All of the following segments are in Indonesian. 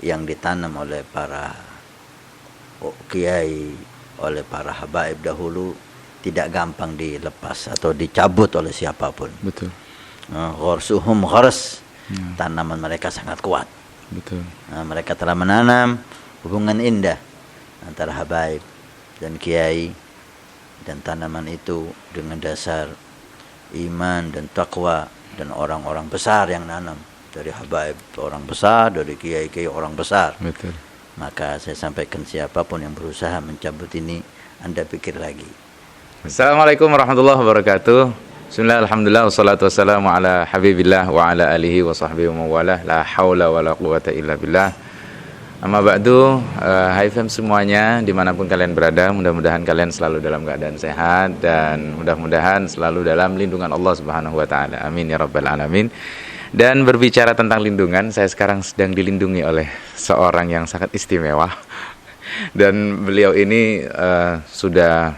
yang ditanam oleh para kiai, oleh para habaib dahulu tidak gampang dilepas atau dicabut oleh siapapun. Betul. Gharsuhum ghars, tanaman mereka sangat kuat. Betul. Mereka telah menanam hubungan indah antara habaib dan kiai, dan tanaman itu dengan dasar iman dan taqwa, dan orang-orang besar yang nanam, dari habaib orang besar, dari kiai-kiai orang besar. Betul. Maka saya sampaikan, siapapun yang berusaha mencabut ini, Anda pikir lagi. Assalamualaikum warahmatullahi wabarakatuh. Bismillah, alhamdulillah, wassalatu wassalamu ala habibillah wa ala alihi wa sahbihi wa mawalah. La hawla wa la quwata illa billah. Amma ba'du, hai fam semuanya, dimanapun kalian berada, mudah-mudahan kalian selalu dalam keadaan sehat, dan mudah-mudahan selalu dalam lindungan Allah Subhanahu wa ta'ala. Amin ya rabbal alamin. Dan berbicara tentang lindungan, saya sekarang sedang dilindungi oleh seorang yang sangat istimewa. Dan beliau ini sudah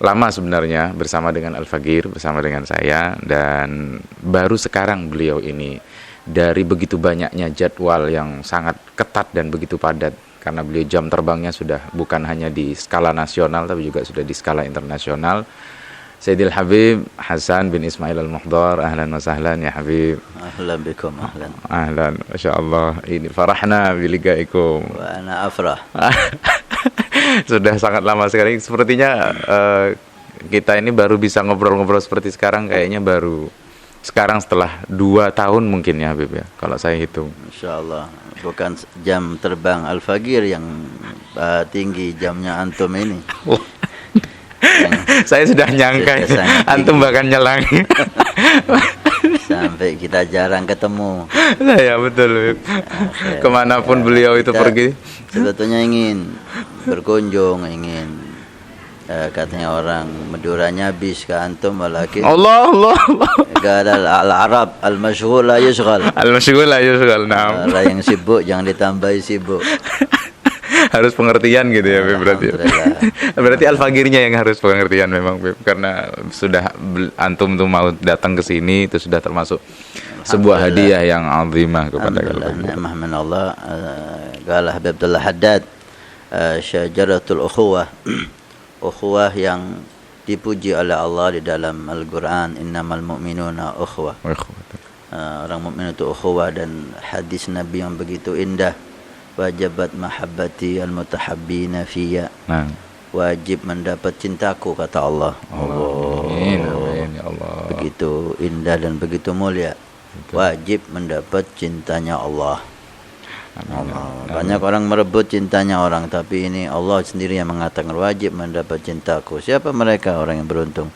lama sebenarnya bersama dengan Al-Fagir, bersama dengan saya, dan baru sekarang beliau ini dari begitu banyaknya jadwal yang sangat ketat dan begitu padat, karena beliau jam terbangnya sudah bukan hanya di skala nasional tapi juga sudah di skala internasional. Sayyidil Habib Hasan bin Ismail Al-Muhdar, ahlan wa sahlan ya Habib. Ahlan bikum, ahlan. Ahlan, Masya Allah, ini farahna biligaikum. Wa ana afrah. Sudah sangat lama sekali. Sepertinya kita ini baru bisa ngobrol-ngobrol seperti sekarang, kayaknya baru sekarang setelah 2 tahun mungkin ya Habib ya, kalau saya hitung. Insya Allah. Bukan jam terbang Al-Fagir yang tinggi, jamnya antum ini. Saya sudah nyangka antum bahkan nyelang. Sampai kita jarang ketemu. Ya betul Habib. Kemanapun beliau itu pergi, sebetulnya ingin berkunjung, ingin katanya orang Maduranya bis ke antum, walakin Allah. Qala al-Arab al-mashghul la yushghal. Al-mashghul la yushghal. Naam. Orang yang sibuk jangan ditambahi sibuk. Harus pengertian gitu ya Beb, berarti Al-Fagirnya yang harus pengertian memang Beb, karena sudah antum tuh mau datang ke sini itu sudah termasuk sebuah hadiah yang azimah kepada kalian. Ni'mah min Allah. Qala Habib Abdullah Haddad, syajaratul ukhuwah, ukhuwah yang dipuji oleh Allah di dalam Al-Qur'an, innamal mu'minuna ukhuwah. Orang mukmin itu ukhuwah, dan hadis Nabi yang begitu indah, wajibat mahabbati al-mutahabbina fiyya. Wajib mendapat cintaku, kata Allah. Amin, amin ya Allah. Begitu indah dan begitu mulia. Wajib mendapat cintanya Allah. Banyak orang merebut cintanya orang, tapi ini Allah sendiri yang mengatakan wajib mendapat cintaku. Siapa mereka orang yang beruntung?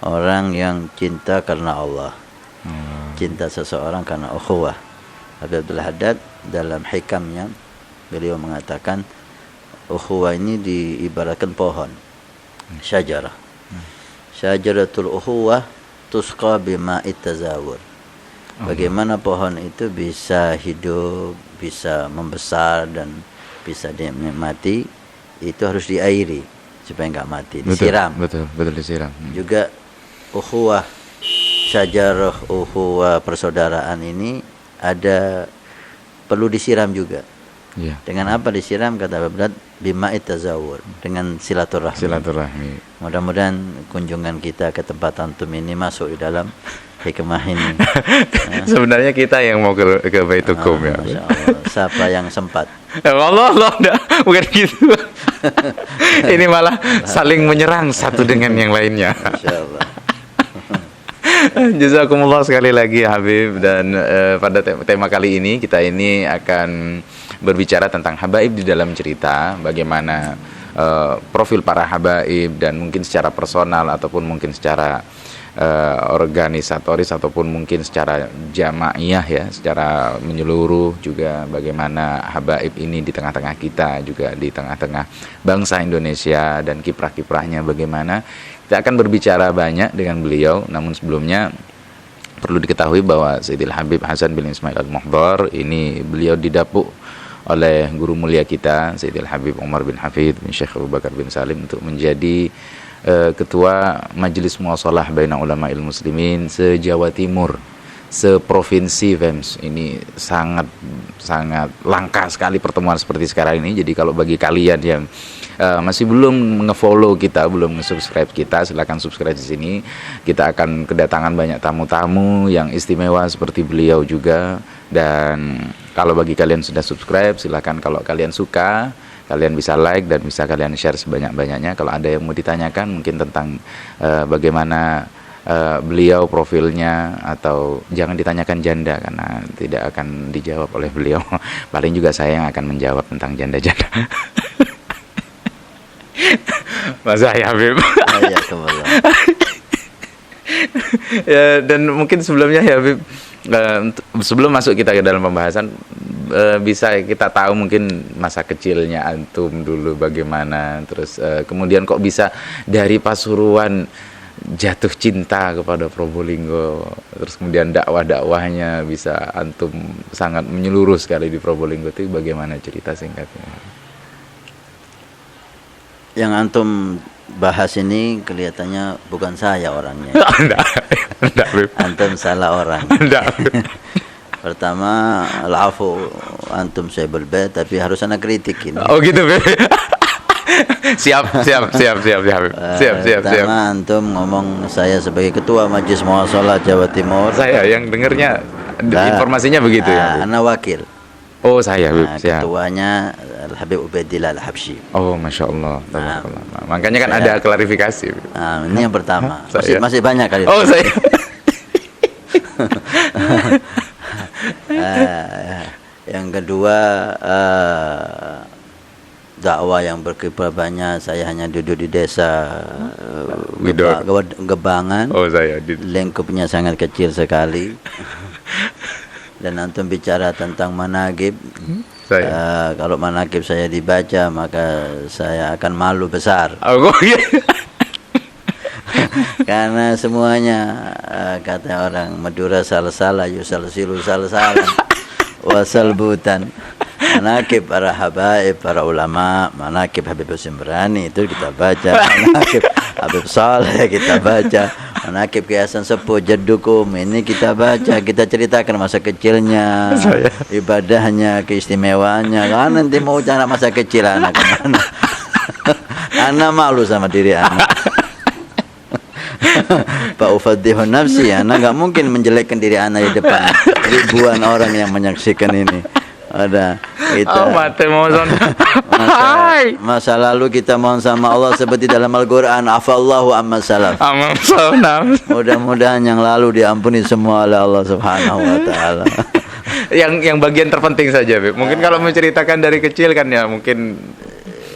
Orang yang cinta karena Allah. Cinta seseorang karena ukhuwah. Habib Abdullah Haddad dalam hikamnya beliau mengatakan ukhuwah ini diibaratkan pohon, syajarah. Syajaratul ukhuwah tusqa bima'it tazawur. Bagaimana pohon itu bisa hidup, bisa membesar dan bisa dinikmati, itu harus diairi supaya enggak mati, disiram. Betul disiram. Juga ukhuwah, syajarah ukhuwah persaudaraan ini perlu disiram juga. Ya. Dengan apa disiram? Kata Bapak bima'it tazawur, dengan silaturahmi. Mudah-mudahan kunjungan kita ke tempat antum ini masuk di dalam hikmah ini. Sebenarnya kita yang mau ke Baitukum ya. Masya Allah. Siapa yang sempat? Allah, bukan gitu. Ini malah saling menyerang satu dengan yang lainnya. Masya Allah. Jazakumullah sekali lagi Habib. Dan pada tema kali ini kita ini akan berbicara tentang habaib di dalam cerita, bagaimana profil para habaib, dan mungkin secara personal ataupun mungkin secara organisatoris ataupun mungkin secara jamaiyah ya, secara menyeluruh juga bagaimana habaib ini di tengah-tengah kita, juga di tengah-tengah bangsa Indonesia, dan kiprah-kiprahnya bagaimana. Kita akan berbicara banyak dengan beliau, namun sebelumnya perlu diketahui bahwa Sayyidil Habib Hasan bin Ismail Al-Muhdar ini beliau didapuk oleh guru mulia kita Sayyidil Habib Umar bin Hafid bin Syekh Abu Bakar bin Salim untuk menjadi ketua Majelis Muwasalah Baina Ulama'il Muslimin se-Jawa Timur. seprovinsi Fems. Ini sangat langka sekali pertemuan seperti sekarang ini. Jadi kalau bagi kalian yang masih belum nge-follow kita, belum nge-subscribe kita, silakan subscribe di sini. Kita akan kedatangan banyak tamu-tamu yang istimewa seperti beliau juga. Dan kalau bagi kalian sudah subscribe, silakan, kalau kalian suka, kalian bisa like dan bisa kalian share sebanyak-banyaknya. Kalau ada yang mau ditanyakan mungkin tentang bagaimana beliau profilnya, atau jangan ditanyakan janda karena tidak akan dijawab oleh beliau. Paling juga saya yang akan menjawab tentang janda-janda. Mas Habib. Ya, kemudian. Ya, dan mungkin sebelumnya ya Habib, sebelum masuk kita ke dalam pembahasan, bisa kita tahu mungkin masa kecilnya antum dulu bagaimana, terus kemudian kok bisa dari Pasuruan jatuh cinta kepada Probolinggo, terus kemudian dakwahnya bisa antum sangat menyeluruh sekali di Probolinggo, itu bagaimana cerita singkatnya? Yang antum bahas ini kelihatannya bukan saya orangnya. Enggak, Antum salah orang. Pertama, al-afu antum sahibul bait, tapi harus ana kritik ini. Oh gitu, Beb. Siap. Pertama, antum ngomong saya sebagai ketua Majelis Muwasalah Jawa Timur. Saya yang dengernya informasinya begitu ya. Ana wakil. Oh, saya, Beb. Siap. Ketuanya Al-Habib Ubaidillah Al-Habsyi. Oh, Masya Allah. Makanya kan ada klarifikasi. Ini yang pertama. Masih banyak kali. Oh, saya. Yang kedua, dakwah yang berkiprah banyak. Saya hanya duduk di desa Gebangan. Oh, saya. Lingkupnya sangat kecil sekali. Dan antum bicara tentang manaqib. Kalau manaqib saya dibaca, maka saya akan malu besar. Oh, iya. Karena semuanya kata orang Madura salah-salah yusalsilu salah-salah wasalbutan. Manaqib para habaib, para ulama, manaqib Habib Simbrani itu kita baca, manaqib Habib Saleh kita baca, manaqib Ki Hasan Sepuh Jaddukum ini kita baca, kita ceritakan masa kecilnya, ibadahnya, keistimewaannya. Kan nanti mau cara masa kecil anak kemana? Anak malu sama diri anak. Pak Ufadihun nafsi, anak nggak mungkin menjelekkan diri anak di depan ribuan orang yang menyaksikan ini. Ada kita masa lalu kita mohon sama Allah seperti dalam Al-Quran, afallahu amma salaf. Mudah-mudahan yang lalu diampuni semua oleh Allah Subhanahu wa taala. Yang bagian terpenting saja, Beb. Mungkin kalau menceritakan dari kecil kan ya mungkin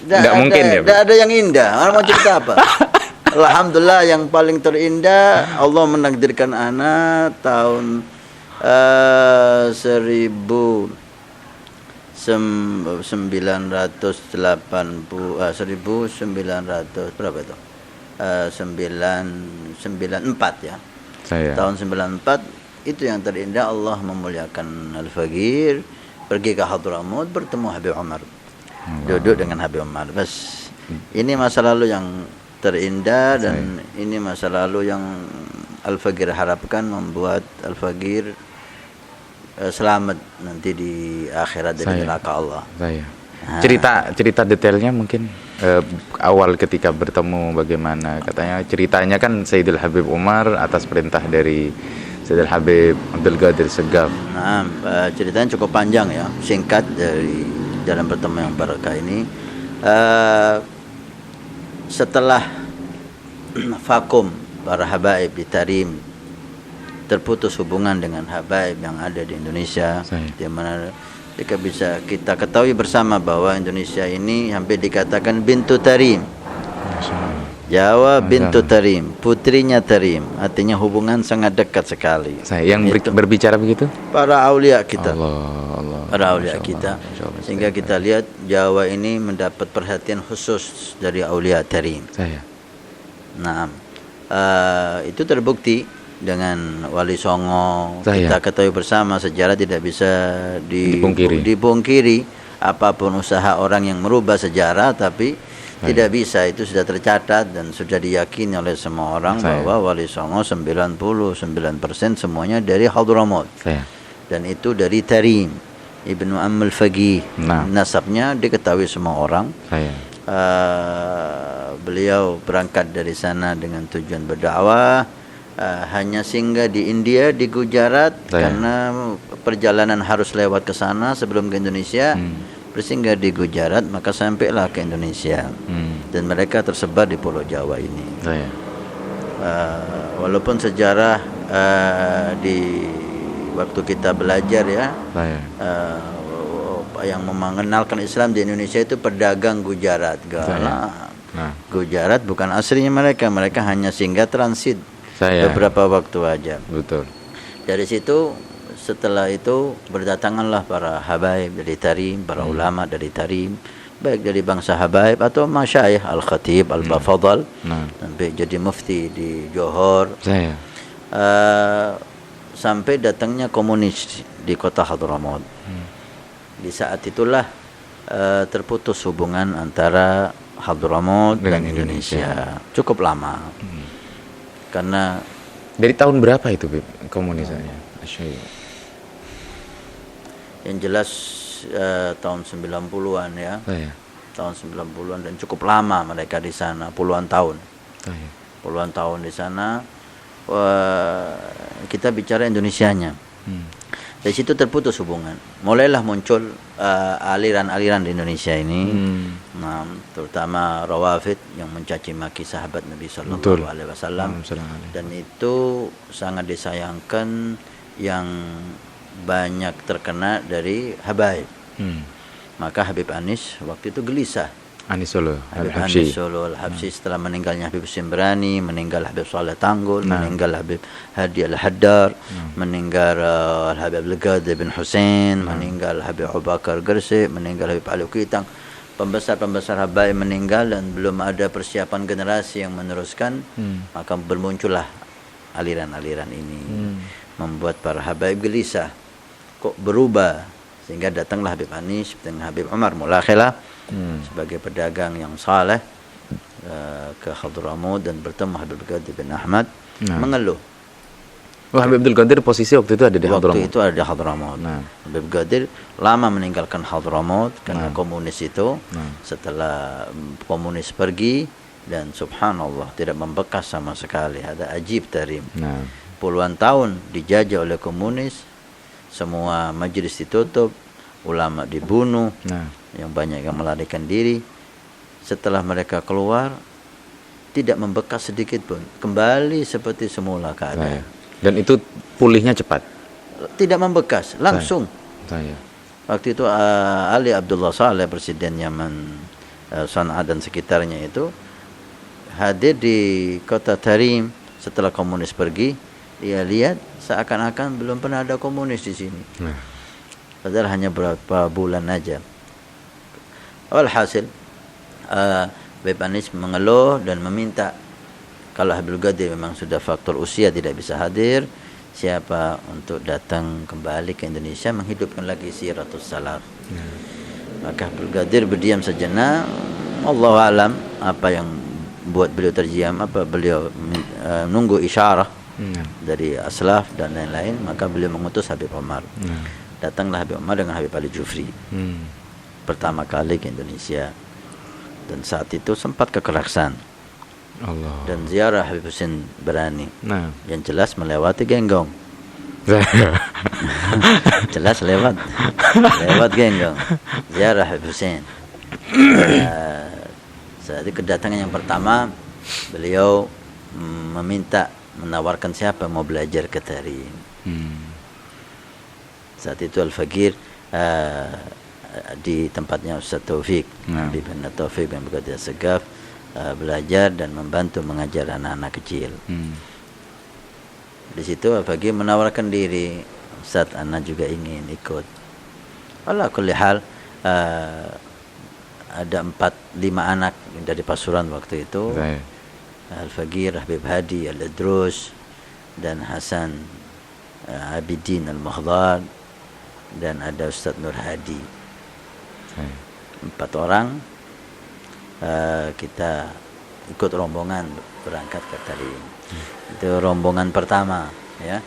enggak mungkin ya, Beb. Tidak ada yang indah. Orang mau cerita apa? Alhamdulillah yang paling terindah Allah menakdirkan anak tahun 1980 berapa itu? 994 ya. Tahun 94 itu yang terindah, Allah memuliakan Al-Faqir, pergi ke Hadramut bertemu Habib Umar. Duduk dengan Habib Umar. Bas. Ini masa lalu yang terindah dan ini masa lalu yang Al-Faqir harapkan, membuat Al-Faqir selamat nanti di akhirat dari neraka Allah. Cerita detailnya mungkin awal ketika bertemu bagaimana, katanya ceritanya kan Sayyidul Habib Umar atas perintah dari Sayyidul Habib Abdul Qadir Segaf. Nah, ceritanya cukup panjang ya, singkat dari dalam pertemuan yang barakah ini. Setelah vakum para habaib di Tarim, terputus hubungan dengan habaib yang ada di Indonesia, di mana kita ketahui bersama bahwa Indonesia ini hampir dikatakan bintu Tarim. Jawa bintu Tarim, putrinya Tarim, artinya hubungan sangat dekat sekali. Yang berbicara begitu? Para aulia kita. Allah. Para aulia kita. Sehingga kita lihat Jawa ini mendapat perhatian khusus dari aulia Tarim. Nah, itu terbukti dengan Wali Songo. Kita ketahui bersama sejarah tidak bisa dipungkiri. Apapun usaha orang yang merubah sejarah, tapi Tidak bisa, itu sudah tercatat dan sudah diyakini oleh semua orang bahwa Wali Songo 99% semuanya dari Hadramaut. Dan itu dari Tarim Ibnu Ammul Faqih. Nasabnya diketahui semua orang. Beliau berangkat dari sana dengan tujuan berdakwah, hanya singgah di India, di Gujarat, karena perjalanan harus lewat ke sana sebelum ke Indonesia. Bersinggah di Gujarat, maka sampailah ke Indonesia. Dan mereka tersebar di Pulau Jawa ini. Walaupun sejarah di waktu kita belajar yang mengenalkan Islam di Indonesia itu pedagang Gujarat. Gujarat bukan aslinya mereka hanya singgah transit beberapa waktu aja. Betul. Dari situ, setelah itu berdatanganlah para habaib dari Tarim, para ulama dari Tarim, baik dari bangsa habaib atau masyayikh Al-Khatib, Al-Bafadal, sampai jadi mufti di Johor. Sampai datangnya komunis di kota Hadramaut. Di saat itulah terputus hubungan antara Hadramaut dan Indonesia. Cukup lama. Karena dari tahun berapa itu komunisnya? Yang jelas tahun 90-an ya. Tahun 90-an dan cukup lama mereka di sana, puluhan tahun. Puluhan tahun di sana. Kita bicara Indonesianya. Dari situ terputus hubungan. Mulailah muncul aliran-aliran di Indonesia ini, terutama Rawafid yang mencaci maki sahabat Nabi Sallallahu Alaihi Wasallam, dan itu sangat disayangkan, yang banyak terkena dari habaib. Maka Habib Anis waktu itu gelisah. Anis Solo, Anis Solo Al-Habsyi, setelah meninggalnya Habib Simbrani, meninggal Habib Saleh Tanggul, meninggal Habib Hadi Al-Haddar, meninggal Habib Legad bin Hussein, meninggal Habib Abu Bakar Gresik, meninggal Habib Ali Kuitang. Pembesar-pembesar habaib meninggal dan belum ada persiapan generasi yang meneruskan, maka bermuncullah aliran-aliran ini, membuat para habaib gelisah. Kok berubah? Sehingga datanglah Habib Anis dengan Habib Umar Mulakhilah sebagai pedagang yang saleh ke Hadramaut dan bertemu Habib Qadir bin Ahmad, mengeluh. Habib Abdul Qadir posisi waktu itu ada di Hadramaut. Waktu itu ada di Hadramaut. Habib Qadir lama meninggalkan Hadramaut karena komunis itu. Setelah komunis pergi, dan subhanallah tidak membekas sama sekali. Ada ajib tarim. Puluhan tahun dijajah oleh komunis, semua majelis ditutup, ulama dibunuh, yang banyak yang melarikan diri. Setelah mereka keluar, tidak membekas sedikit pun, kembali seperti semula keadaan. Dan itu pulihnya cepat? Tidak membekas, langsung. Waktu itu Ali Abdullah Saleh, presiden Yaman, Sana'a dan sekitarnya itu, hadir di kota Tarim setelah komunis pergi. Dia lihat seakan-akan belum pernah ada komunis di sini. Padahal hanya berapa bulan aja. Alhasil, Habib Anis mengeluh dan meminta, kalau Habib Qadir memang sudah faktor usia tidak bisa hadir, siapa untuk datang kembali ke Indonesia menghidupkan lagi Siratus Salaf. Maka Habib Qadir berdiam sejenak. Allahu alam apa yang buat beliau terdiam, apa beliau nunggu isyarah dari aslaf dan lain-lain. Maka beliau mengutus Habib Umar. Datanglah Habib Umar dengan Habib Ali Jufri pertama kali ke Indonesia, dan saat itu sempat kekerasan dan ziarah Habib Husin berani, yang jelas melewati Genggong. Jelas lewat Genggong, ziarah Habib Husin. Saat itu kedatangan yang pertama, beliau menawarkan siapa mau belajar ke Tarim. Saat itu Al-Faqir di tempatnya Ustaz Taufik, Habib Taufik yang bekerja segaf, belajar dan membantu mengajar anak-anak kecil. Di situ Al-Faqir menawarkan diri, Ustaz, anak juga ingin ikut. Ala kulli hal, ada 4-5 anak dari Pasuruan waktu itu. Al-Faqir, Habib Hadi Al-Adrus, dan Hasan Abidin Al-Makhdar, dan ada Ustaz Nur Hadi. 4 orang kita ikut rombongan berangkat ke Tarim. Itu rombongan pertama, ya.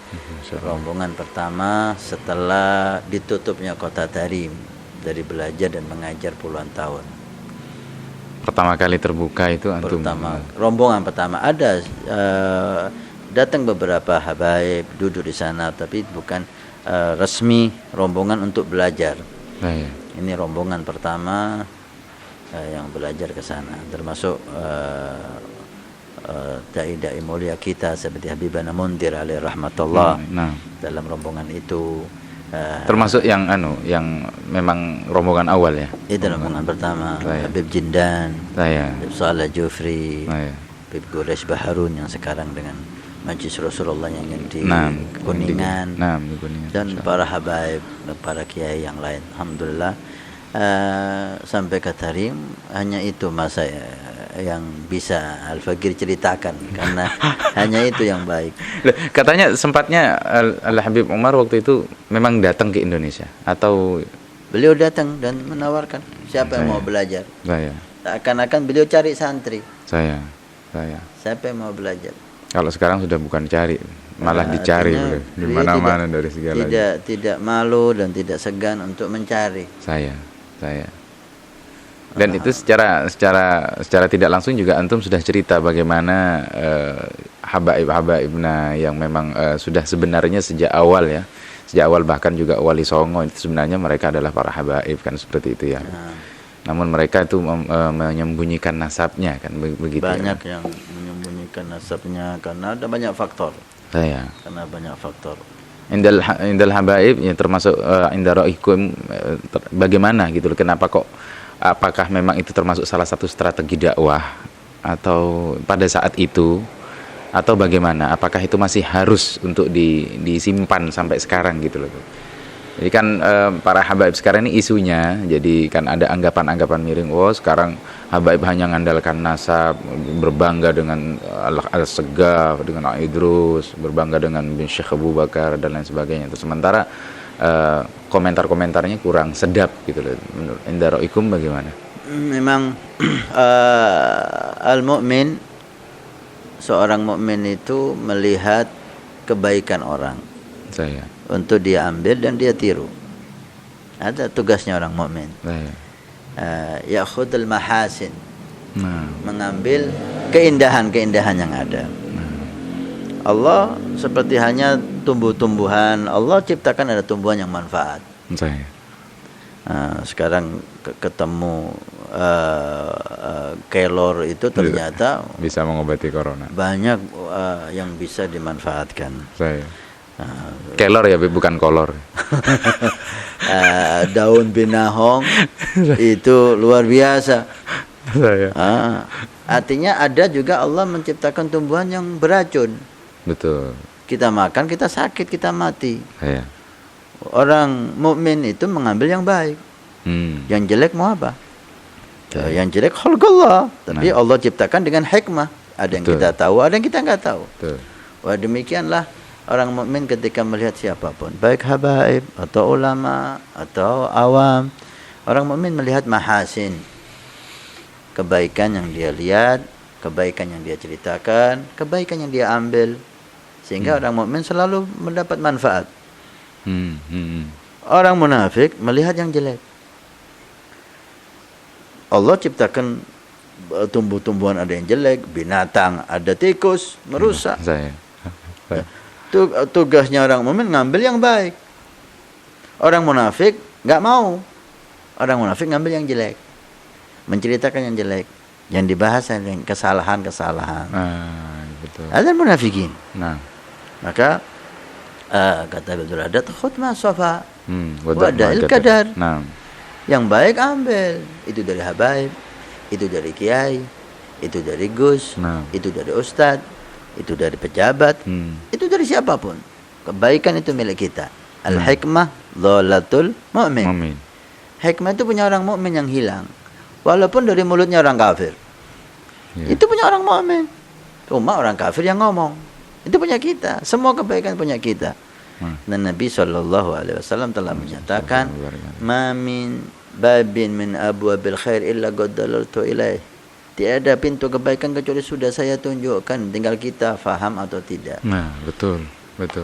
Rombongan pertama setelah ditutupnya kota Tarim dari belajar dan mengajar puluhan tahun. Pertama kali terbuka itu antum. Rombongan pertama ada datang beberapa habaib duduk di sana, tapi bukan resmi rombongan untuk belajar. Ya. Ini rombongan pertama yang belajar ke sana, termasuk dai-dai mulia kita seperti Habibana Mundir alaihi rahmatullah. Dalam rombongan itu termasuk yang memang rombongan awal ya. Itu rombongan pertama. Habib Jindan, Habib Saleh Jufri, Habib Quraisy Baharun yang sekarang dengan Majlis Rasulullah yang di Kuningan, dan para habaib, para kiai yang lain. Alhamdulillah sampai ke Tarim hanya itu masa yang bisa Al-Fakir ceritakan, karena hanya itu yang baik. Katanya sempatnya Al-Habib Umar waktu itu memang datang ke Indonesia, atau beliau datang dan menawarkan siapa yang mau belajar. Seakan-akan beliau cari santri. Siapa yang mau belajar. Kalau sekarang sudah bukan cari, malah dicari di mana-mana dari segala. Tidak malu dan tidak segan untuk mencari. Saya. Dan itu secara tidak langsung juga antum sudah cerita bagaimana habaib-habaibna yang memang sudah sebenarnya sejak awal bahkan juga Wali Songo itu sebenarnya mereka adalah para habaib, kan seperti itu ya. Namun mereka itu menyembunyikan nasabnya, kan begitu. Banyak yang menyembunyikan nasabnya karena ada banyak faktor. Karena banyak faktor. Indal habaib ya, termasuk indara'ikum, bagaimana gitu loh, kenapa kok, apakah memang itu termasuk salah satu strategi dakwah atau pada saat itu, atau bagaimana, apakah itu masih harus untuk disimpan sampai sekarang gitu loh. Jadi kan para habaib sekarang ini isunya, jadi kan ada anggapan-anggapan miring, sekarang habaib hanya mengandalkan nasab, berbangga dengan Al-Segaf, dengan Idrus, berbangga dengan bin Syekh Abu Bakar dan lain sebagainya. Sementara komentar-komentarnya kurang sedap gitu loh. Menurut Indara'ikum bagaimana? Memang al-mu'min, seorang mukmin itu melihat kebaikan orang untuk dia ambil dan dia tiru. Ada tugasnya orang mukmin. Ya'khudul mahasin, mengambil keindahan-keindahan yang ada. Allah seperti hanya tumbuh-tumbuhan, Allah ciptakan ada tumbuhan yang manfaat. Sekarang ketemu kelor itu ternyata bisa mengobati corona. Banyak yang bisa dimanfaatkan. Kelor ya, bukan kolor. Daun binahong itu luar biasa. Artinya ada juga Allah menciptakan tumbuhan yang beracun. Betul. Kita makan, kita sakit, kita mati. Orang mukmin itu mengambil yang baik. Yang jelek mau apa? Yang jelek khalqallah. Tapi Allah ciptakan dengan hikmah. Ada yang kita tahu, ada yang kita nggak tahu. Wah, demikianlah orang mukmin ketika melihat siapapun, baik habaib atau ulama atau awam, orang mukmin melihat mahasin, kebaikan yang dia lihat, kebaikan yang dia ceritakan, kebaikan yang dia ambil, sehingga orang mukmin selalu mendapat manfaat. Orang munafik melihat yang jelek. Allah ciptakan tumbuh-tumbuhan, ada yang jelek, binatang, ada tikus, merusak. Tugasnya orang mukmin ngambil yang baik. Orang munafik nggak mau. Orang munafik ngambil yang jelek, menceritakan yang jelek, yang dibahas yang kesalahan-kesalahan. Ada munafikin. Maka kata Abdul Haddad, khudh ma safa wa da'il qadar. Yang baik ambil, itu dari habaib, itu dari kiai, itu dari gus, itu dari ustad, itu dari pejabat, itu dari siapapun. Kebaikan itu milik kita. Al-hikmah dhalatul mu'min. Hikmah itu punya orang mukmin yang hilang, walaupun dari mulutnya orang kafir. Itu punya orang mukmin. Cuma orang kafir yang ngomong. Itu punya kita. Semua kebaikan punya kita. Dan Nabi SAW telah menyatakan, "Ma min babin min abwabil khair illa qad dalaltu ilaih." Tiada pintu kebaikan kecuali sudah saya tunjukkan, tinggal kita faham atau tidak. Nah, betul.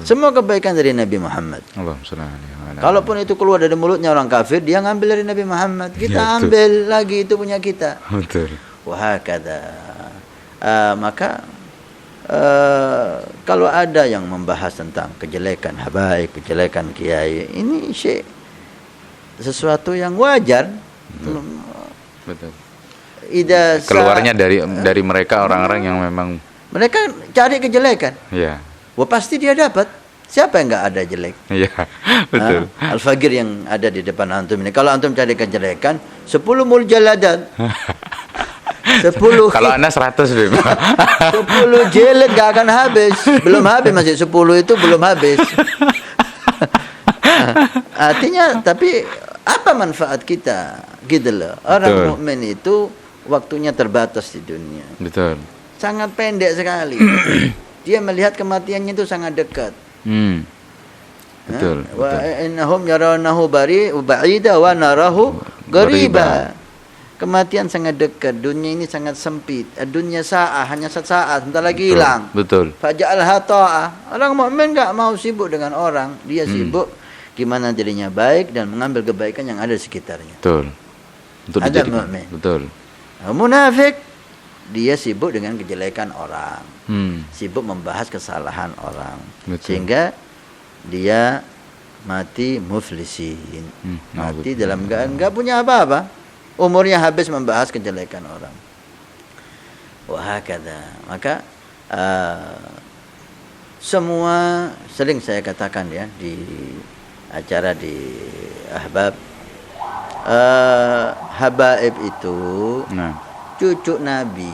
Semua kebaikan dari Nabi Muhammad. Allahumma shalli alaihi. Kalaupun itu keluar dari mulutnya orang kafir, dia ngambil dari Nabi Muhammad. Kita Ya, betul. ambil lagi, itu punya kita. Betul. Wahakadha. Maka kalau ada yang membahas tentang kejelekan habaib, kejelekan kiai, ini sesuatu yang wajar. Betul. Keluarnya dari mereka orang-orang yang memang mereka cari kejelekan. ya. Wah, pasti dia dapat. Siapa yang nggak ada jelek? Iya, betul. Al-Fagir yang ada di depan antum ini. Kalau antum cari kejelekan, 10 muljaladat. 10 Kalau Anda 100, Bim. 10 jelek nggak akan habis. Belum habis, masih 10 itu belum habis. Artinya, tapi apa manfaat kita? Gitu loh. Orang mukmin itu waktunya terbatas di dunia. Betul. Sangat pendek sekali. Dia melihat kematiannya itu sangat dekat. Betul. Wa innahum yarawnahu ba'ida wa narahu qariba. Kematian sangat dekat, dunia ini sangat sempit. Dunia sa'ah, hanya sesaat, sebentar lagi hilang. Betul. Faja'alha ta'ah. Orang mukmin enggak mau sibuk dengan orang, dia sibuk gimana dirinya baik dan mengambil kebaikan yang ada di sekitarnya. Betul. Untuk Ada mukmin. Betul. Munafik, dia sibuk dengan kejelekan orang. Sibuk membahas kesalahan orang. Betul. Sehingga dia mati muflisin. Mati dalam enggak punya apa-apa. Umurnya habis membahas kejelekan orang. Wahakadha. Maka semua sering saya katakan ya di acara di Ahbab, habaib itu cucu Nabi.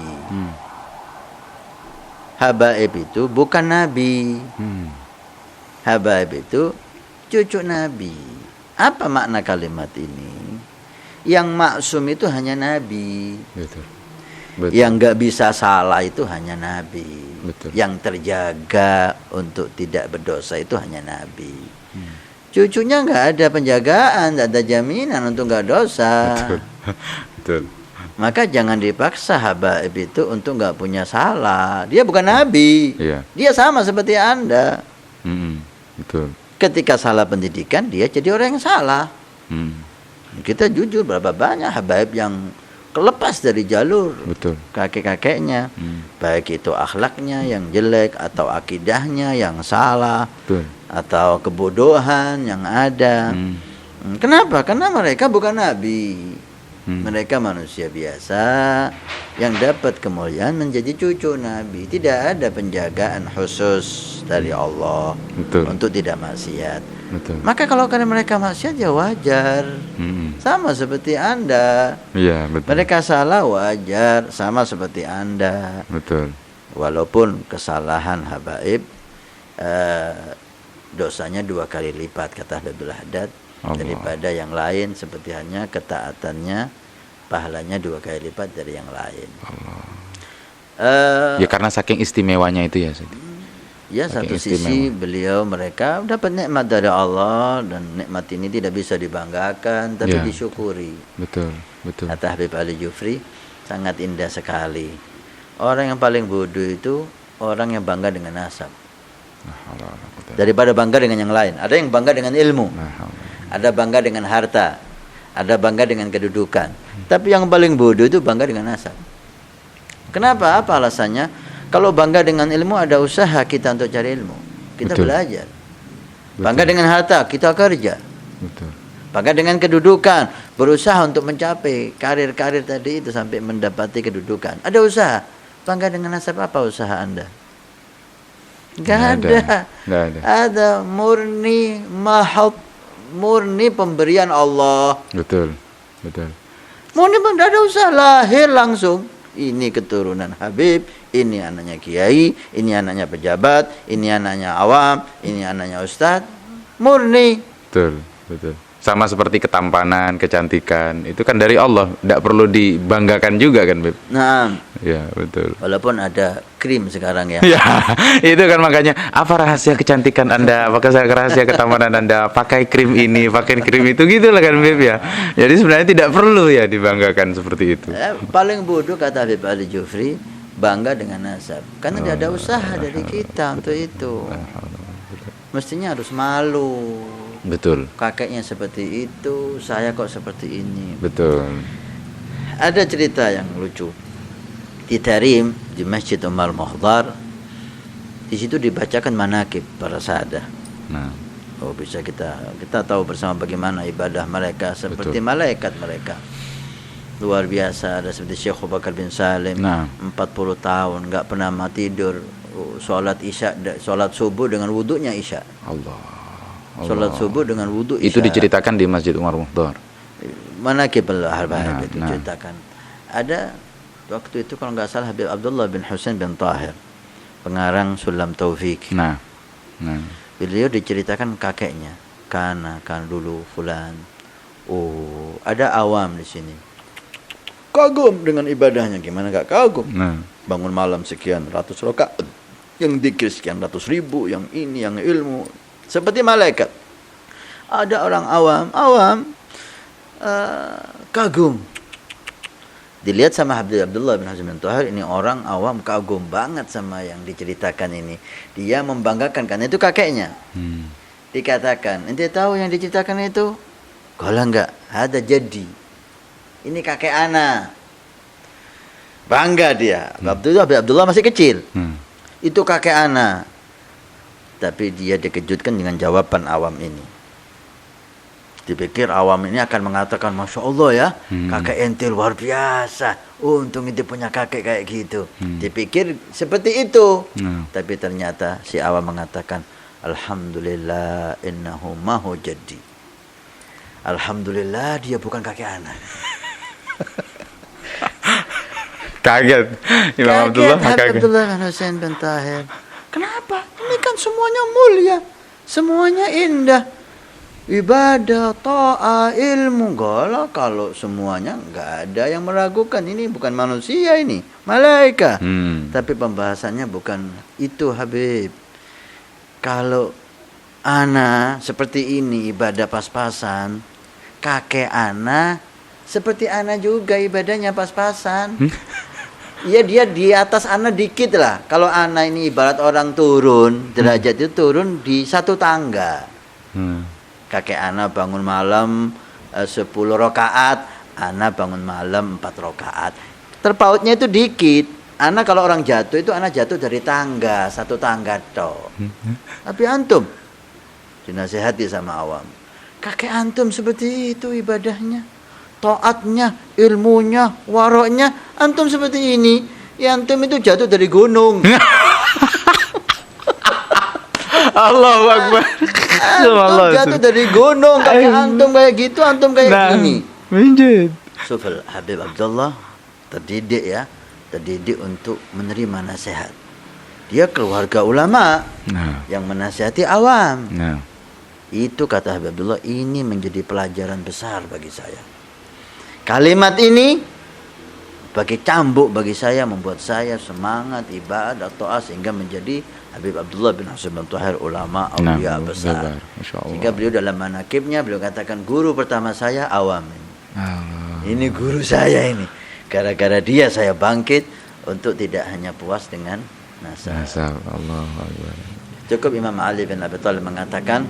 Habaib itu bukan Nabi. Habaib itu cucu Nabi. Apa makna kalimat ini? Yang maksum itu hanya Nabi. Betul. Yang nggak bisa salah itu hanya Nabi. Betul. Yang terjaga untuk tidak berdosa itu hanya Nabi. Cucunya nggak ada penjagaan, nggak ada jaminan untuk nggak dosa. Betul. Maka jangan dipaksa habaib itu untuk nggak punya salah. Dia bukan Nabi. Iya. Dia sama seperti Anda. Betul. Ketika salah pendidikan, dia jadi orang yang salah. Kita jujur, berapa banyak habaib yang kelepas dari jalur kakek-kakeknya. Baik itu akhlaknya yang jelek, atau akidahnya yang salah, atau kebodohan yang ada. Kenapa? Karena mereka bukan Nabi. Mereka manusia biasa yang dapat kemuliaan menjadi cucu Nabi. Tidak ada penjagaan khusus dari Allah untuk tidak maksiat. Maka kalau karena mereka maksiat ya wajar. Sama seperti Anda. Iya, betul. Mereka salah wajar, sama seperti Anda. Betul. Walaupun kesalahan habaib dosanya 2 kali lipat, kata Habibul Haddad, daripada yang lain, seperti hanya ketaatannya pahalanya 2 kali lipat dari yang lain. Ya karena saking istimewanya itu ya. Ya, satu sisi beliau mereka dapat nikmat dari Allah, dan nikmat ini tidak bisa dibanggakan tapi disyukuri. Betul. Kata Habib Ali Jufri, sangat indah sekali. Orang yang paling bodoh itu orang yang bangga dengan nasab. Daripada bangga dengan yang lain. Ada yang bangga dengan ilmu. Ada bangga dengan harta. Ada bangga dengan kedudukan. Tapi yang paling bodoh itu bangga dengan nasab. Kenapa? Apa alasannya? Kalau bangga dengan ilmu, ada usaha kita untuk cari ilmu. Kita belajar. Bangga dengan harta, kita kerja. Bangga dengan kedudukan, berusaha untuk mencapai karir-karir tadi itu sampai mendapati kedudukan. Ada usaha. Bangga dengan nasab, apa usaha Anda? Nggak ada. Ada murni mahab, murni pemberian Allah. Betul. Murni tidak ada usaha, lahir langsung. Ini keturunan Habib, ini anaknya kiai, ini anaknya pejabat, ini anaknya awam, ini anaknya ustadz. Murni. Betul. Sama seperti ketampanan, kecantikan, itu kan dari Allah, tidak perlu dibanggakan juga kan, Beb? Nah, Ya, betul. walaupun ada krim sekarang ya. Ya, itu kan makanya, apa rahasia kecantikan Anda? Apakah rahasia ketampanan Anda? Pakai krim ini, pakai krim itu, gitu lah kan, Beb ya. Jadi sebenarnya tidak perlu ya dibanggakan seperti itu. Paling bodoh kata Habib Ali Jufri, bangga dengan nasab. Karena tidak ada usaha dari kita untuk itu. Mestinya harus malu. Betul. Kakeknya seperti itu, saya kok seperti ini. Betul. Ada cerita yang lucu. Di Tarim, di Masjid Umar Muhdar, di situ dibacakan manakib para sahadah. Nah, Oh, bisa kita tahu bersama bagaimana ibadah mereka seperti Betul. malaikat mereka. Luar biasa. Ada seperti Syekh Abu Bakar bin Salim, Nah. 40 tahun enggak pernah tidur. Sholat isya, sholat subuh dengan wudunya isya. Allah. Sholat subuh dengan wudu isya. Itu diceritakan di Masjid Umar Muhdar. Manakib al-Habib itu Nah. ceritakan. Ada waktu itu kalau nggak salah Habib Abdullah bin Husain bin Tahir, pengarang Sulam Taufik. Nah. Beliau diceritakan kakeknya, kan dulu fulan. Oh, ada awam di sini. Kagum dengan ibadahnya, gimana nggak kagum? Nah. Bangun malam sekian ratus rakaat, yang dzikir sekian ratus ribu, yang ini, yang ilmu, seperti malaikat. Ada orang awam kagum. Dilihat sama Habib Abdullah bin Husain bin Tahir, ini orang awam kagum banget sama yang diceritakan ini. Dia membanggakan karena itu kakeknya. Dikatakan, ente tahu yang diceritakan itu? Kalau enggak, ada jadi. Ini kakek ana. Bangga dia. Habib Abdullah masih kecil. Itu kakek ana. Tapi dia dikejutkan dengan jawaban awam ini. Dipikir awam ini akan mengatakan, Masya Allah ya, kakek ente luar biasa. Untung ente punya kakek kayak gitu. Dipikir seperti itu. Tapi ternyata si awam mengatakan, Alhamdulillah innahu mahu jadi. Alhamdulillah dia bukan kakek anak. Kaget. Imam Abdullah kaget. Abdullah bin Husain bin Tahir. Kenapa? Ini kan semuanya mulia. Semuanya indah. Ibadah, ta'ah, ilmu. Enggak lah, kalau semuanya enggak ada yang meragukan. Ini bukan manusia ini, malaikat. Tapi pembahasannya bukan itu, Habib. Kalau ana seperti ini ibadah pas-pasan, kakek ana seperti ana juga ibadahnya pas-pasan. Iya, dia di atas ana dikit lah. Kalau ana ini ibarat orang turun, derajat itu turun di satu tangga. Kakek ana bangun malam 10 rakaat, ana bangun malam 4 rakaat. Terpautnya itu dikit. Ana kalau orang jatuh itu ana jatuh dari tangga, satu tangga toh. Tapi antum dinasihati sama awam. Kakek antum seperti itu ibadahnya, taatnya, ilmunya, waroknya. Antum seperti ini. Ya antum itu jatuh dari gunung. Allahu Akbar. Antum jatuh dari gunung. Kakek antum kayak gitu, antum kayak gini. Menjid. Sufal Habib Abdullah terdidik ya, terdidik untuk menerima nasihat. Dia keluarga ulama yang menasihati awam. Itu kata Habib Abdullah, ini menjadi pelajaran besar bagi saya. Kalimat ini bagi cambuk bagi saya, membuat saya semangat ibadah taat sehingga menjadi Habib Abdullah bin Husain bin Tahir ulama aulia besar. Sehingga beliau dalam manakibnya beliau katakan guru pertama saya awam ini. Ini guru saya ini. Gara-gara dia saya bangkit untuk tidak hanya puas dengan nasab. Allahu Akbar. Cukup Imam Ali bin Abi Thalib mengatakan,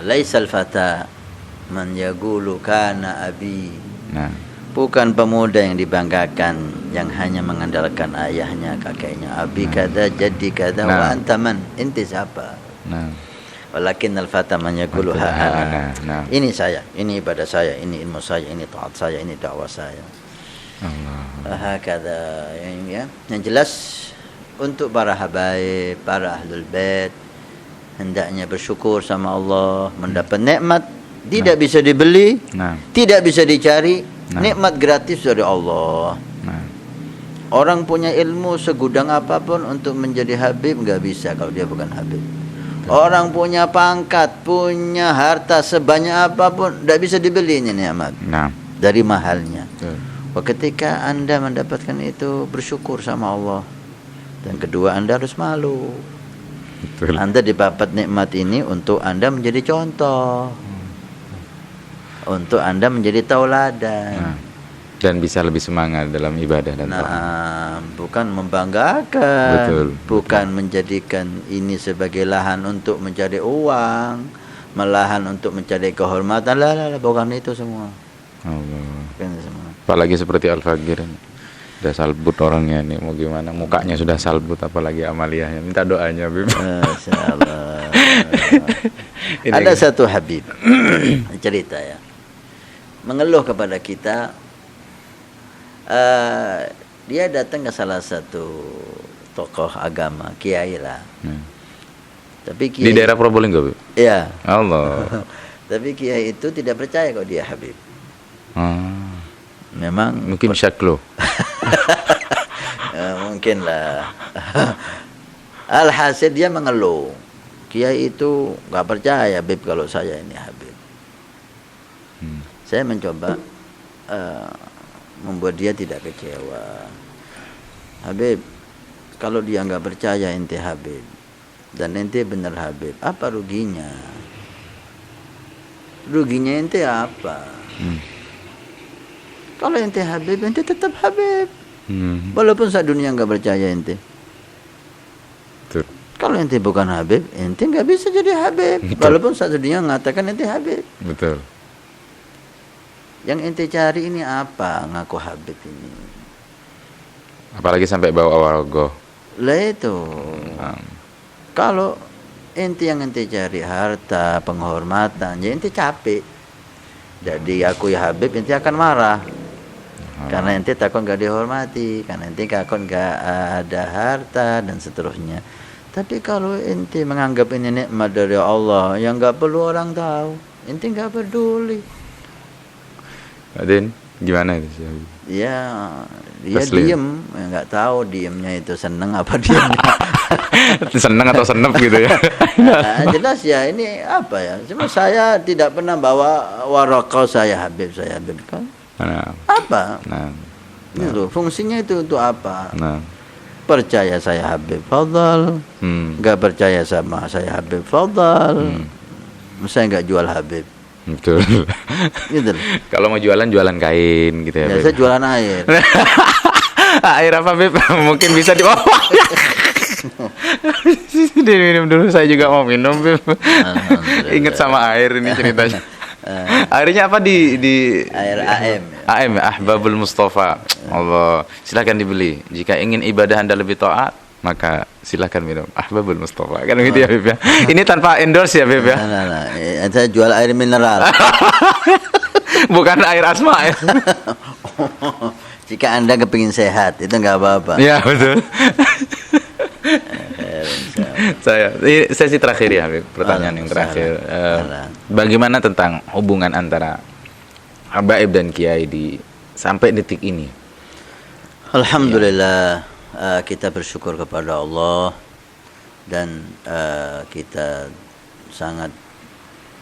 laisal fata man yaqulu kana abi. Bukan pemuda yang dibanggakan yang hanya mengandalkan ayahnya, kakeknya. Abi kada, jadi kada, wa anta man? Inti siapa? Walakin al-fata man yaqulu ha ana. Ini saya, ini ibadah saya, ini ilmu saya, ini taat saya, ini dakwah saya. Hakada ya. Yang jelas untuk para habaib, para ahlul bait hendaknya bersyukur sama Allah, mendapat nikmat tidak bisa dibeli, tidak bisa dicari. Nikmat gratis dari Allah. Orang punya ilmu segudang apapun untuk menjadi habib nggak bisa kalau dia bukan habib. Orang punya pangkat, punya harta sebanyak apapun, tidak bisa dibelinya nikmat. Nah. Dari mahalnya. Betul. Ketika Anda mendapatkan itu, bersyukur sama Allah. Dan kedua, Anda harus malu. Betul. Anda dapat nikmat ini untuk Anda menjadi contoh. Untuk Anda menjadi tauladan. Nah. Dan bisa lebih semangat dalam ibadah dan ta'at. Bukan membanggakan. Betul. Bukan menjadikan ini sebagai lahan untuk mencari uang, malahan untuk mencari kehormatan. Lah, bukan itu semua. Allah. Bukan semua. Apalagi seperti Al-Fagir, udah salbut orangnya nih, mau gimana? Mukanya sudah salbut, apalagi amaliyahnya. Minta doanya, Bib. Insyaallah. Ada satu Habib cerita ya, mengeluh kepada kita. Dia datang ke salah satu tokoh agama, kiai lah. Tapi kiai, di daerah Probolinggo, Bib? Iya. Allah. Tapi kiai itu tidak percaya kalau dia Habib. Memang Mungkin syaklo. mungkin lah. Alhasil dia mengeluh. Kiai itu nggak percaya Habib kalau saya ini Habib. Saya mencoba membuat dia tidak kecewa. Habib, kalau dia nggak percaya ente Habib dan ente benar Habib, apa ruginya? Ruginya ente apa? Kalau ente Habib, ente tetap Habib. Walaupun saat dunia nggak percaya ente. Betul. Kalau ente bukan Habib, ente nggak bisa jadi Habib. Betul. Walaupun saat dunia mengatakan ente Habib. Betul. Yang ente cari ini apa? Ngaku Habib ini. Apalagi sampai bawa warga. Lah itu. Kalau ente yang ente cari harta, penghormatan, ya ente capek. Jadi aku ya Habib, ente akan marah. Karena ente takut gak dihormati, karena ente takut gak ada harta dan seterusnya. Tapi kalau ente menganggap ini nikmat dari Allah yang gak perlu orang tahu, ente gak peduli. Adin, gimana itu sih? Ya, dia Taslim. diem, nggak tahu diemnya itu seneng apa diemnya. Seneng atau senep gitu ya? Jelas ya, ini apa ya? Cuma saya tidak pernah bawa warakah saya Habib kan. Nah, Apa? nah, Itu fungsinya itu untuk apa? nah. Percaya saya Habib fadal, nggak percaya sama saya Habib fadal. Saya nggak jual Habib. Betul. Gitu. Kalau mau jualan kain gitu ya, Ya, Bib? saya jualan air. Air apa, Bib? Mungkin bisa di bawah. Diminum dulu, saya juga mau minum, Bib. Ingat sama air ini ceritanya. Airnya apa di Air AM. AM ya, Ahbabul Mustafa. Allah, silakan dibeli. Jika ingin ibadah Anda lebih taat, maka silakan minum Ahbabul Mustafa. Kan begitu ya, Bib ya. Ini tanpa endorse ya, Bib ya. Nah. Saya jual air mineral. Bukan air asma ya. Jika Anda kepingin sehat, itu nggak apa-apa. Ya, betul. Saya sesi terakhir ya, Habib. Pertanyaan yang terakhir. Bagaimana tentang hubungan antara habaib dan kiai sampai detik ini? Alhamdulillah, kita bersyukur kepada Allah dan kita sangat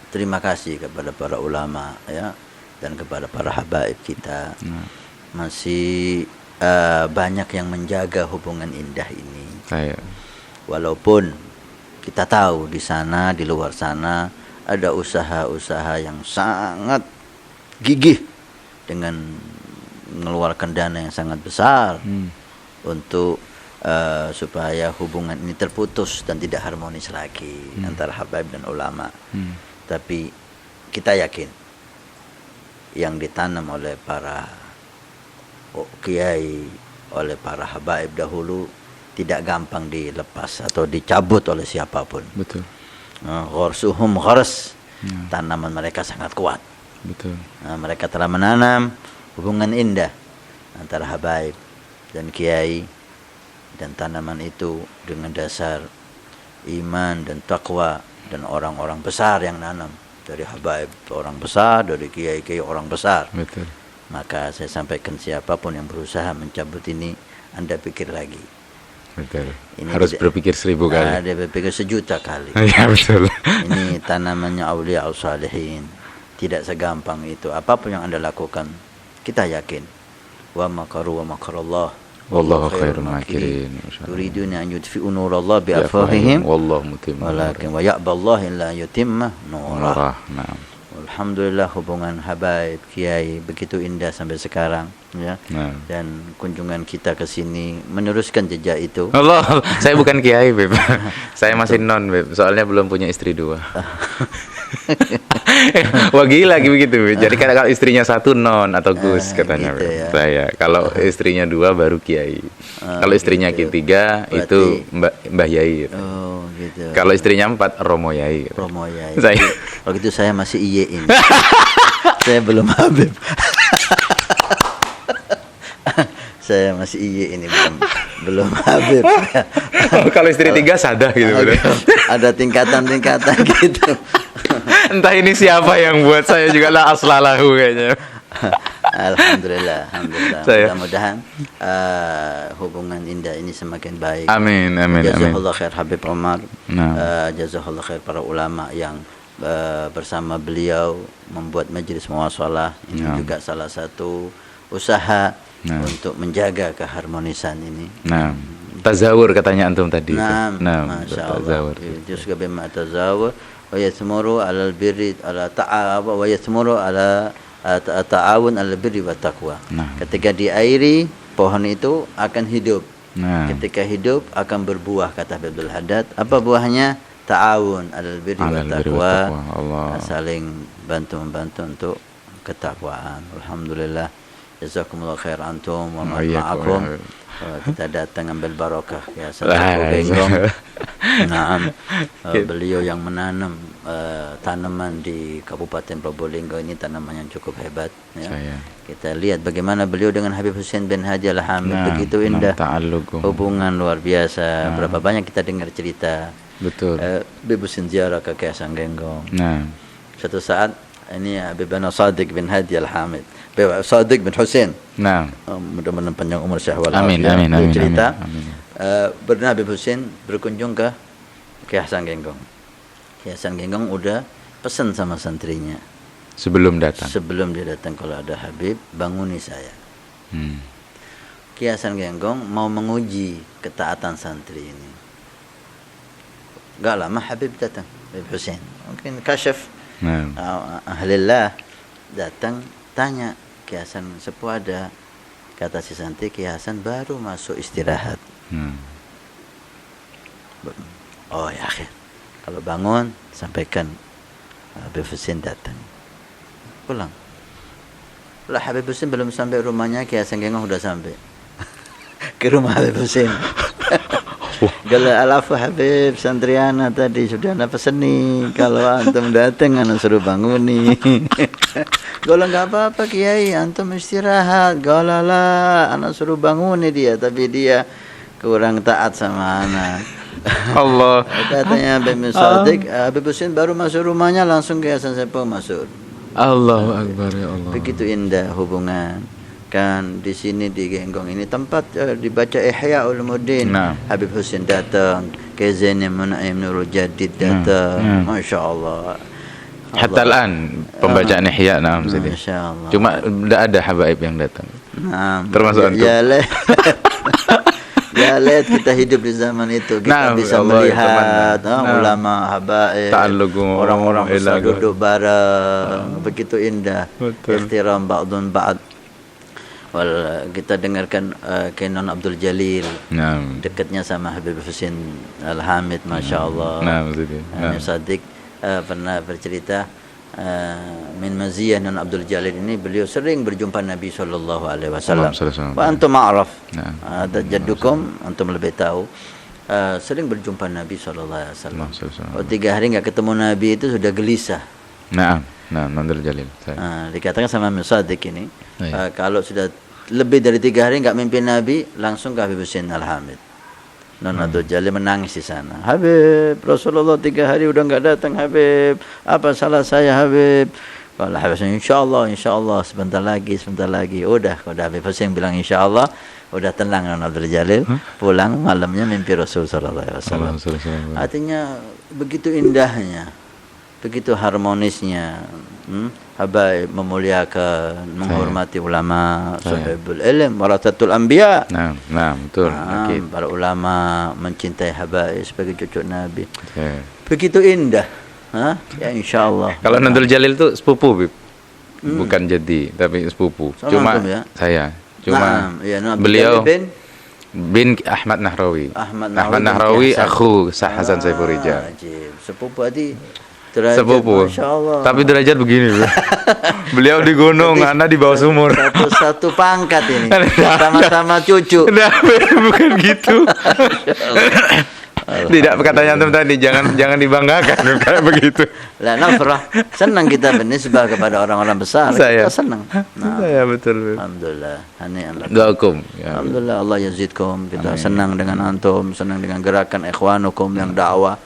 terima kasih kepada para ulama ya dan kepada para habaib kita. Masih banyak yang menjaga hubungan indah ini. Walaupun kita tahu di sana, di luar sana ada usaha-usaha yang sangat gigih dengan mengeluarkan dana yang sangat besar untuk supaya hubungan ini terputus dan tidak harmonis lagi antara habaib dan ulama. Tapi kita yakin yang ditanam oleh para kiai, oleh para habaib dahulu tidak gampang dilepas atau dicabut oleh siapapun. Betul. Gharsuhum gharas. Tanaman mereka sangat kuat. Betul. Mereka telah menanam hubungan indah antara habaib dan kiai, dan tanaman itu dengan dasar iman dan takwa dan orang-orang besar yang nanam, dari habaib orang besar, dari kiai-kiai orang besar. Betul. Maka saya sampaikan, siapapun yang berusaha mencabut ini, Anda pikir lagi. betul. Ini Harus tidak- berpikir 1000 kali. Dia berpikir 1.000.000 kali. Ya betul. Ini tanamannya aulia salihin. Tidak segampang itu. Apapun yang Anda lakukan, kita yakin. Wa makaru wa makarallah. Wallahu khairul makirin. Yuriduna an yudfi'u nurallah bi afwahihim wallahu mutim. walakin wa ya'ballahu illa yutimma nurah. Nah. Alhamdulillah hubungan habaib kiai begitu indah sampai sekarang ya. Nah. Dan kunjungan kita ke sini meneruskan jejak itu. Allah, saya bukan kiai, Beb. Saya masih non, Beb. Soalnya belum punya istri 2. Wah gila begitu. Jadi kalau istrinya 1 non atau gus katanya. Gitu ya. Saya kalau istrinya 2 baru kiai. Kalau istrinya gitu. ketiga Berarti- itu Mbah Yai. Oh gitu. Kalau istrinya 4 Romo Yai. Romo ya. Saya Kalau gitu saya masih iyein. Saya belum Habib. Saya masih iye ini belum Habib. kalau istri 3 sadah gitu. Ada tingkatan-tingkatan gitu. Entah ini siapa yang buat, saya juga la aslalahu kayaknya. Alhamdulillah. Saya- Mudah-mudahan hubungan indah ini semakin baik. Amin. Jazakallah khair Habib Omar. Nah. Jazakallah khair para ulama yang bersama beliau membuat majelis muwasalah. Ini Nah. juga salah satu usaha Nah. untuk menjaga keharmonisan ini. Nah, tazawur katanya antum tadi. Naam, Nah, Masya Allah. tazawur. Juga bima tazawur wa yathmuru ala albirri ala ta'awun wa yathmuru ala ta'awun ala birri wa taqwa. Nah. Ketika diairi, pohon itu akan hidup. Nah, Ketika hidup akan berbuah, kata Abdul Haddad. Apa buahnya? Ta'awun alal birri wa Alal birri wa taqwa. taqwa. Allah. Saling bantu-membantu untuk ketakwaan. Alhamdulillah. Jazakumullah khair antum wa ma'akum. Kita datang ambil barokah ya Saudara Genggong. Naam. Beliau yang menanam tanaman di Kabupaten Probolinggo ini tanaman yang cukup hebat ya. Saya. Kita lihat bagaimana beliau dengan Habib Hussein bin Hadi Al-Hamid begitu indah. Ta'alluqum. Hubungan luar biasa. Berapa banyak kita dengar cerita Betul. Habib Hussein ziarah ke Kiasan Genggong. Nah, Suatu saat ini Habib Sadiq bin Hadi Al-Hamid. Sadiq bin Hussein. nah. Mudah-mudahan panjang umur syahwal. Amin, afiat. amin, Dia amin, cerita amin, Bernah Habib Hussein berkunjung ke Kiasan Genggong. Kiasan Genggong udah pesan sama santrinya. Sebelum datang. Sebelum dia datang, kalau ada Habib, banguni saya. Hmm. Kiasan Genggong mau menguji ketaatan santri ini. Gak lama Habib datang, Habib Hussein. Mungkin kasyaf Nah, ahlillah datang tanya Kiasan sepuh ada. Kata si santri, Kiasan baru masuk istirahat. hmm. Oh ya akhir. Kalau bangun sampaikan Habib Hussein datang. Pulang. Lah Habib Hussein belum sampai rumahnya, Kiasan Genggong udah sampai. Ke rumah Habib Hussein. Gala alafu Habib Santriana tadi sudah anda pesan nih, kalau antum datang anda suruh bangun nih. Gala nggak apa-apa Kiai, antum istirahat. Gala lah, anda suruh bangun nih dia, tapi dia kurang taat sama anak. Allah. Katanya Habib Sadiq, Habib Hussein baru masuk rumahnya langsung ke Hasan Sepuh masuk. Allahu Akbar ya Allah. Begitu indah hubungan. Kan di sini di Genggong ini tempat dibaca Ihya Ulumuddin. Nah. Habib Hussein datang, ke Zainul Munaim Nurul Jadid datang. Masya Allah. Hatta al-an pembacaan Ihya na'am Sidi. Masya Allah. Cuma tidak ada habaib yang datang. Nah, Termasuk antum. ya leh. Ya lihat kita hidup di zaman itu, kita Nah, bisa Allah, melihat nah. ulama habaib, Ta'alluqum, orang-orang besar ilaga. duduk bareng, begitu indah. Betul. Ihtiram ba'dun ba'd. Kita dengarkan Kenon Abdul Jalil, Nah, dekatnya sama Habib Hussein Al-Hamid, Masya Allah. nah Sidi. Habib Sadiq pernah bercerita min maziyah Non Abdul Jalil ini, beliau sering berjumpa Nabi sallallahu alaihi wasallam. Wa antum ma'raf. Ada jaddukum, antum lebih tahu. Sering berjumpa Nabi sallallahu alaihi wasallam. Oh, 3 hari enggak ketemu Nabi itu sudah gelisah. Nah, Nandul Jalil. Dikatakan sama Habib Sadiq ini, Iya. kalau sudah lebih dari 3 hari enggak mimpi Nabi, langsung ke Habib Hussein Al-Hamid. Non Abdul Jalil menangis di sana. Habib, Rasulullah 3 hari udah enggak datang Habib. Apa salah saya Habib? Kalau Habib Hussein, insyaallah sebentar lagi. Udah Habib Hussein bilang insyaallah, udah tenang non Abdul Jalil. Pulang malamnya mimpi Rasul sallallahu alaihi wasallam. Artinya begitu indahnya, begitu harmonisnya. Habaib memuliakan, menghormati ulama, sahibul ilm, warasatul anbiya. Nah, betul. Para ulama mencintai habaib sebagai cucu Nabi. Begitu indah. Ya insyaallah. Kalau Nadul Jalil itu sepupu, Bib. Bukan jadi, tapi sepupu. Sama antum, ya? Saya. Cuma beliau bin Ahmad Nahrawi. Ahmad Nahrawi akhu Sah Hasan Saiful Rijal. Sepupu tadi. Sepupu. Masyaallah. Tapi derajat begini, Bib. Beliau di gunung, anak di bawah sumur. Satu pangkat ini. Sama-sama cucu. Nah, bukan gitu. Tidak, katanya antum tadi jangan dibanggakan kayak begitu. Lah nafrah, senang kita bernisbah kepada orang-orang besar. Kita senang. Saya betul. Alhamdulillah. Doakum. Ya. Alhamdulillah, Allah yazidkum. Kita senang dengan antum, senang dengan gerakan ikhwanukum yang dakwah.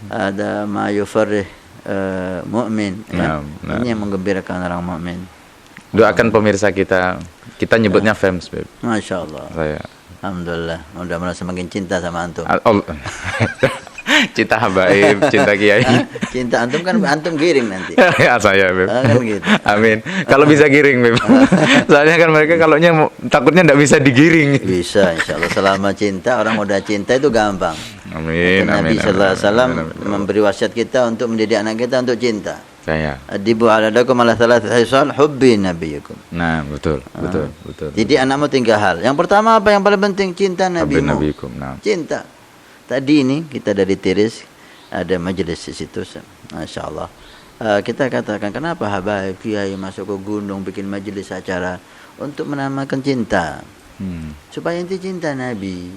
Ada ma yufarrih mu'min. Ini yang menggembirakan orang mukmin. Doakan pemirsa kita nyebutnya fans, Beb. Masya Allah. Saya. Alhamdulillah, mudah-mudahan semakin cinta sama antum. Cinta habaib, cinta kiai. Cinta antum kan antum giring nanti. Ya saya, Beb. Kan gitu. Amin. Kalau bisa giring, Beb. Soalnya kan mereka kalaunya takutnya enggak bisa digiring. Bisa, insyaallah. Selama cinta, orang udah cinta itu gampang. Amin. Nabi sallallahu alaihi wasallam memberi wasiat kita untuk mendidik anak kita untuk cinta. Saya. Adibu aladakum ala thalathati hisal hubbi nabiyikum. Nah, betul. Jadi anakmu 3 hal. Yang pertama apa yang paling penting? Cinta nabimu. Nabiyikum. Nah. Cinta. Tadi ini kita dari Tiris ada majelis di situ. Masyaallah. Kita katakan kenapa habaib kiai masuk ke gunung bikin majelis acara untuk menamakan cinta. Supaya inti cinta Nabi,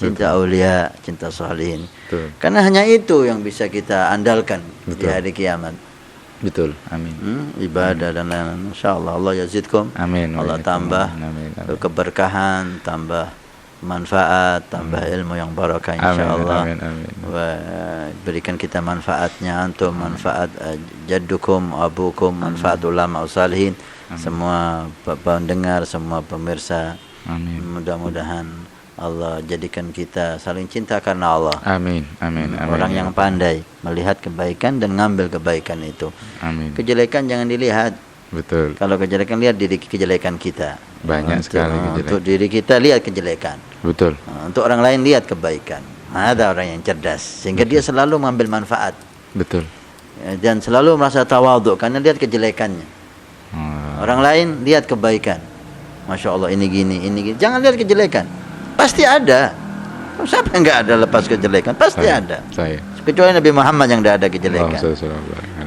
cinta aulia, cinta salihin. Karena hanya itu yang bisa kita andalkan di hari kiamat. Betul, amin. Ibadah dan lain-lain. Insyaallah Allah yazidkum. Amin. Allah tambah keberkahan, tambah manfaat, tambah ilmu yang barakah insyaallah. Amin. Berikan kita manfaatnya, antum manfaat jaddukum, abukum, manfaat ulama salihin, semua pendengar, semua pemirsa. Amin. Mudah-mudahan Allah jadikan kita saling cinta karena Allah. Amin. Orang yang pandai melihat kebaikan dan ngambil kebaikan itu. Amin. Kejelekan jangan dilihat. Betul. Kalau kejelekan, lihat diri kejelekan kita. Banyak sekali kejelekan. Untuk diri kita lihat kejelekan. Betul. Untuk orang lain lihat kebaikan. Ada orang yang cerdas sehingga dia selalu mengambil manfaat. Betul. Dan selalu merasa tawadhu karena lihat kejelekannya. Orang lain lihat kebaikan. Masya Allah ini gini. Jangan lihat kejelekan. Pasti ada. Siapa yang enggak ada lepas kejelekan? Pasti ada. Saya. Kecuali Nabi Muhammad yang tidak ada kejelekan.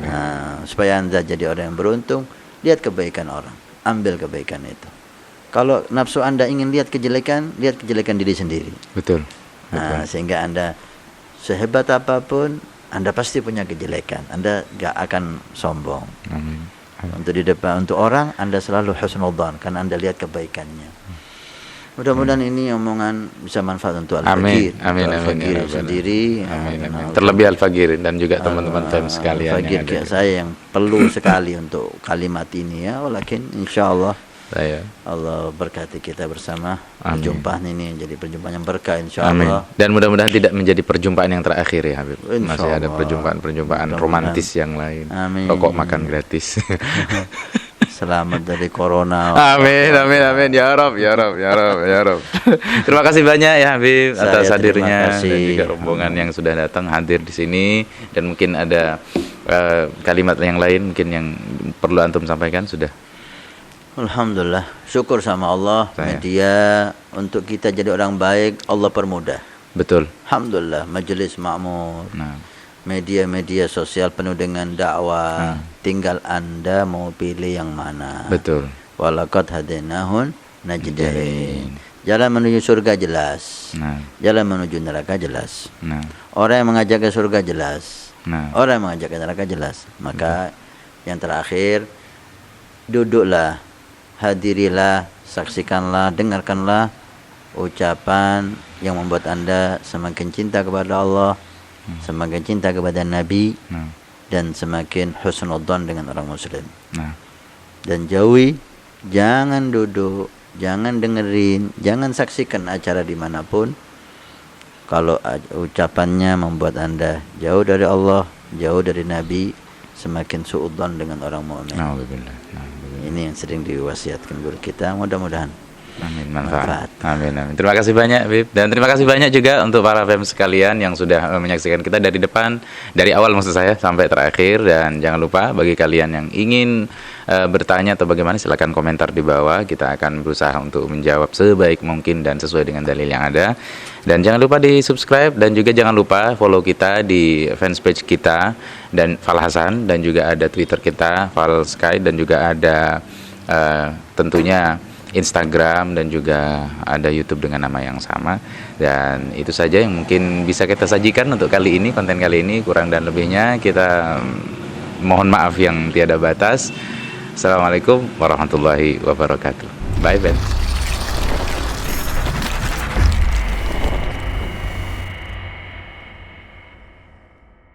Nah, supaya anda jadi orang yang beruntung, lihat kebaikan orang, ambil kebaikan itu. Kalau nafsu anda ingin lihat kejelekan diri sendiri. Betul. Sehingga anda sehebat apapun, anda pasti punya kejelekan. Anda enggak akan sombong. Amin. Untuk di depan, untuk orang, anda selalu husnudzan karena anda lihat kebaikannya. Mudah-mudahan ini omongan bisa manfaat untuk Al-Faqir. Amin. Al-Faqir sendiri. Amin. Terlebih Al-Faqir dan juga teman-teman fans sekalian. Al-Faqir kayak saya yang perlu sekali untuk kalimat ini ya. Walakin insyaallah Allah berkati kita bersama. Perjumpaan ini jadi perjumpaan yang berkah insyaallah. Dan mudah-mudahan tidak menjadi perjumpaan yang terakhir ya Habib. Masih ada perjumpaan romantis yang lain. Amin. Rokok makan gratis. Selamat dari corona. Amin. Ya Rob. Terima kasih banyak ya Habib atas hadirnya dan juga rombongan yang sudah datang hadir di sini, dan mungkin ada kalimat yang lain mungkin yang perlu antum sampaikan sudah. Alhamdulillah, syukur sama Allah. Media untuk kita jadi orang baik Allah permudah. Betul. Alhamdulillah, majelis makmur. Media-media sosial penuh dengan dakwah. Tinggal anda mau pilih yang mana. Betul. Walaqad hadainahun najdain. Jalan menuju surga jelas. Jalan menuju neraka jelas. Orang yang mengajak ke surga jelas. Orang yang mengajak ke neraka jelas. Maka yang terakhir, duduklah, hadirilah, saksikanlah, dengarkanlah ucapan yang membuat anda semakin cinta kepada Allah, semakin cinta kepada Nabi, dan semakin husnudzon dengan orang muslim. Nah, Dan jauhi, jangan duduk, jangan dengerin, jangan saksikan acara dimanapun kalau ucapannya membuat Anda jauh dari Allah, jauh dari Nabi, semakin suudzon dengan orang mukmin. Alhamdulillah. Ini yang sering diwasiatkan guru kita, mudah-mudahan Amin, manfaat. manfaat. Amin, amin. Terima kasih banyak, Bib. Dan terima kasih banyak juga untuk para fans sekalian yang sudah menyaksikan kita dari depan, dari awal maksud saya sampai terakhir. Dan jangan lupa bagi kalian yang ingin bertanya atau bagaimana, silakan komentar di bawah. Kita akan berusaha untuk menjawab sebaik mungkin dan sesuai dengan dalil yang ada. Dan jangan lupa di subscribe dan juga jangan lupa follow kita di fanspage kita dan Fal Hasan, dan juga ada Twitter kita Fal Sky, dan juga ada tentunya Instagram, dan juga ada YouTube dengan nama yang sama. Dan itu saja yang mungkin bisa kita sajikan untuk kali ini, konten kali ini. Kurang dan lebihnya kita mohon maaf yang tiada batas. Assalamualaikum warahmatullahi wabarakatuh. Bye bye.